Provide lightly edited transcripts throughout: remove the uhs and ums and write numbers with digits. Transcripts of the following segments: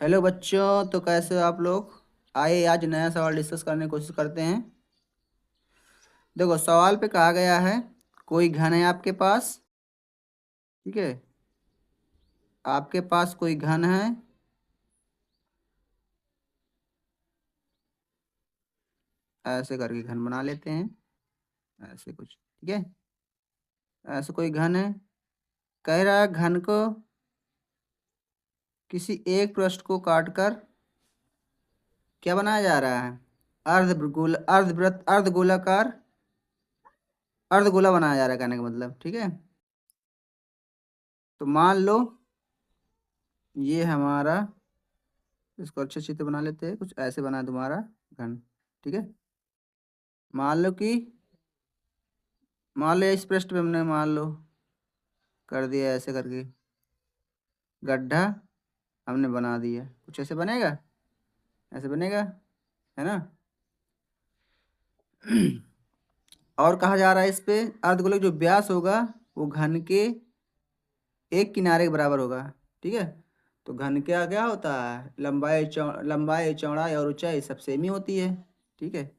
Hello बच्चों, तो कैसे हो आप लोग। आइए आज नया सवाल डिस्कस करने की कोशिश करते हैं। देखो, सवाल पे कहा गया है कोई घन है आपके पास। ठीक है, आपके पास कोई घन है। ऐसे करके घन बना लेते हैं, ऐसे कुछ। ठीक है, ऐसे कोई घन है। कह रहा है घन को किसी एक पृष्ठ को काटकर क्या बनाया जा रहा है। अर्धगोलाकार अर्धगोला बनाया जा रहा है, कहने का मतलब। ठीक है, तो मान लो ये हमारा, इसको अच्छे चित्र बना लेते हैं, कुछ ऐसे बना है तुम्हारा घन। ठीक है, मान लो कि मान लो इस पृष्ठ पे हमने मान लो कर दिया ऐसे करके गड्ढा, हमने बना दिया। कुछ ऐसे बनेगा, ऐसे बनेगा, है ना। और कहा जा रहा है इस पे अर्धगोलक जो व्यास होगा वो घन के एक किनारे के बराबर होगा। ठीक है, तो घन क्या क्या होता है, लंबाई चौड़ाई और ऊंचाई सब सेम ही होती है। ठीक है,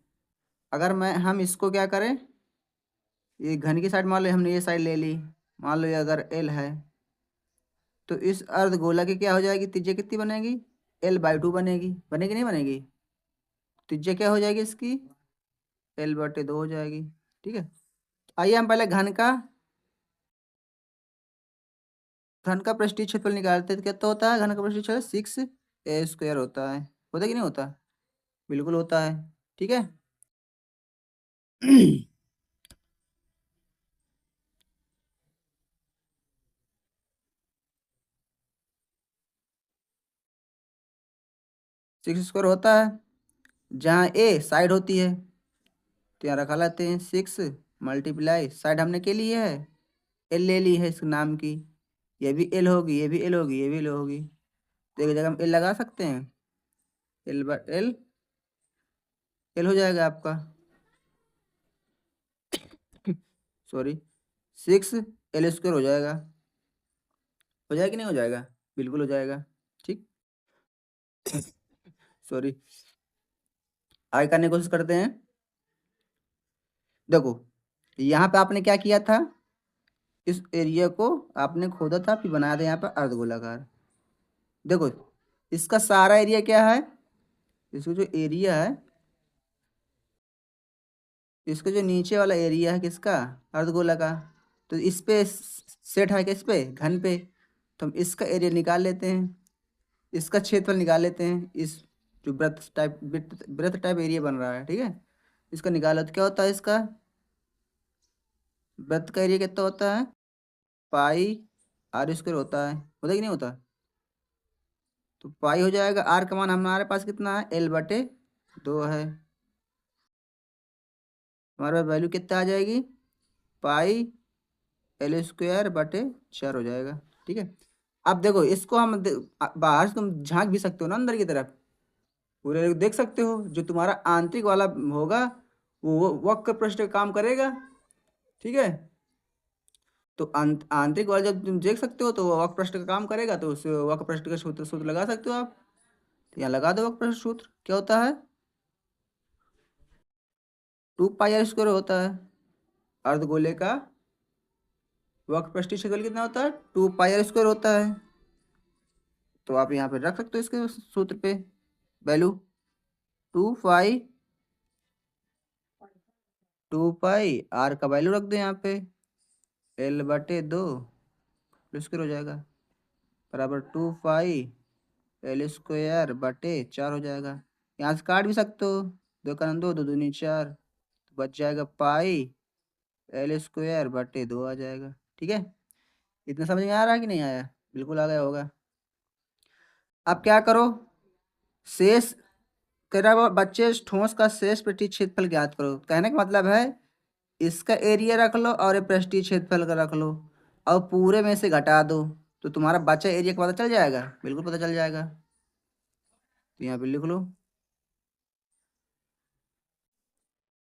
अगर मैं हम इसको क्या करें, ये घन की साइड मान लो हमने ये साइड ले ली, मान लो ये अगर एल है, तो इस अर्धगोला की क्या हो जाएगी, त्रिज्या कितनी बनेगी, L/2 बनेगी। बनेगी नहीं बनेगी, त्रिज्या क्या हो जाएगी इसकी, L/2 हो जाएगी। ठीक है, आइए हम पहले घन का पृष्ठीय क्षेत्रफल निकालते हैं। तो कितना होता है घन का पृष्ठीय क्षेत्रफल, 6a² होता है। होता है कि नहीं होता, बिल्कुल होता है। ठीक है। 6² होता है, जहाँ ए साइड होती है, तो यहाँ रखा लेते हैं 6 मल्टीप्लाई साइड हमने के लिए है, एल ले ली है इस नाम की। ये भी एल होगी, ये भी एल होगी, ये भी एल होगी, तो एक जगह हम एल लगा सकते हैं। एल एल हो जाएगा आपका, सॉरी, 6 L² हो जाएगा। हो जाएगा कि नहीं हो जाएगा, बिल्कुल हो जाएगा। ठीक, सॉरी, आगे करने की कोशिश करते हैं। देखो, यहाँ पे आपने क्या किया था, इस एरिया को आपने खोदा था, फिर बनाया था यहाँ पे अर्धगोलाकार। देखो, इसका सारा एरिया क्या है, इसको जो एरिया है, इसका जो नीचे वाला एरिया है किसका, अर्धगोला का, तो इस पे सेट है, किस पे, घन पे। तो हम इसका एरिया निकाल लेते हैं, इसका क्षेत्रफल निकाल लेते हैं। इस जो वृत्त टाइप एरिया बन रहा है, ठीक है, इसका निकालो तो क्या होता है, इसका वृत्त का एरिया कितना होता है, πr² होता है। होता है कि नहीं होता, तो पाई हो जाएगा। आर का मान हमारे पास कितना है, L/2 है। हमारे पास वैल्यू कितना आ जाएगी, πL²/4 हो जाएगा। ठीक है, अब देखो इसको हम बाहर से तुम झांक भी सकते हो ना अंदर की तरफ, पूरे देख सकते हो। जो तुम्हारा आंतरिक वाला होगा वो वक्र पृष्ठ का काम करेगा। ठीक है, तो आंतरिक वाला जब तुम देख सकते हो तो वो वक्र पृष्ठ का काम करेगा, तो उस वक्र पृष्ठ का सूत्र सूत्र लगा सकते हो आप। तो यहाँ लगा दो वक्र पृष्ठ सूत्र, क्या होता है, 2πr² होता है। अर्धगोले का वक्र पृष्ठीय क्षेत्रफल कितना होता है, 2πr² होता है। तो आप यहाँ पे रख सकते हो इसके सूत्र पे वैल्यू, 2 पाई 2 पाई, आर का वैल्यू रख दो यहाँ पे, L/2 स्क्वायर हो जाएगा, बराबर 2 पाई L² बटे 4 हो जाएगा। यहाँ से काट भी सकते हो, 2 दो 2 दूनी 4, तो बच जाएगा πL² बटे 2 आ जाएगा। ठीक है, इतना समझ में आ रहा है कि नहीं आया, बिल्कुल आ गया होगा। अब क्या करो, शेष तेरा वो बच्चे ठोस का शेष पृष्ठीय क्षेत्रफल ज्ञात करो। कहने का मतलब है इसका एरिया रख लो और ये पृष्ठीय क्षेत्रफल का रख लो, और पूरे में से घटा दो, तो तुम्हारा बचा एरिया का पता चल जाएगा, बिल्कुल पता चल जाएगा। तो यहाँ पे लिख लो,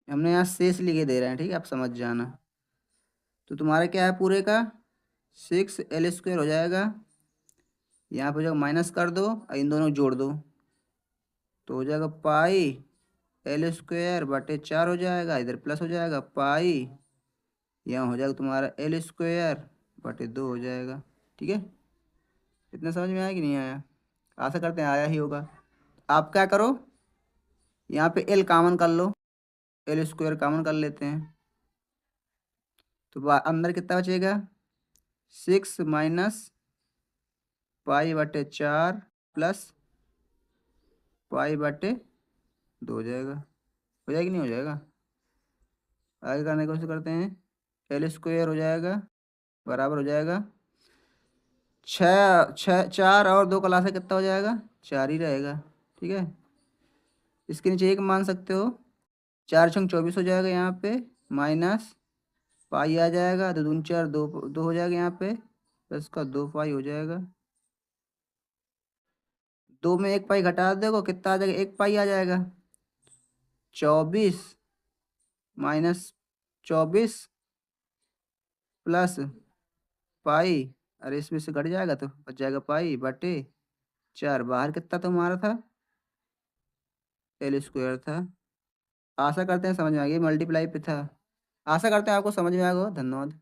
हमने यहाँ शेष लिखे दे रहे हैं, ठीक है, आप समझ जाना। तो तुम्हारा क्या है पूरे का, 6L² हो जाएगा, यहाँ पे जो माइनस कर दो और इन दोनों को जोड़ दो, तो हो जाएगा पाई एल स्क्वायर बटे 4 हो जाएगा, इधर प्लस हो जाएगा पाई, यहाँ हो जाएगा तुम्हारा एल स्क्वायर बटे 2 हो जाएगा। ठीक है, इतना समझ में आया कि नहीं आया? आशा करते हैं आया ही होगा। आप क्या करो, यहाँ पे एल कॉमन कर लो, एल स्क्वायर कॉमन कर लेते हैं, तो अंदर कितना बचेगा, 6 माइनस पाई बटे 4 प्लस पाई बटे 2 हो जाएगा। हो जाएगा कि नहीं हो जाएगा? आगे करने की कोशिश करते हैं। एल स्क्वायर हो जाएगा बराबर हो जाएगा 4 और 2 का लासा कितना हो जाएगा, 4 ही रहेगा। ठीक है, इसके नीचे एक मान सकते हो, 4 छंग 24 हो जाएगा यहाँ पे, माइनस पाई आ जाएगा, 2 दूनी 4, 2 हो जाएगा यहाँ पे, प्लस का 2 पाई हो जाएगा। 2 में 1 पाई घटा दोगे कितना आ जाएगा, 1 पाई आ जाएगा। 24 माइनस 24 प्लस पाई, अरे इसमें से घट जाएगा तो बच जाएगा पाई बटे 4, बाहर कितना तुम्हारा था, एल स्क्वायर था। आशा करते हैं समझ में आ गई, मल्टीप्लाई पे था। आशा करते हैं आपको समझ में आ गया, धन्यवाद।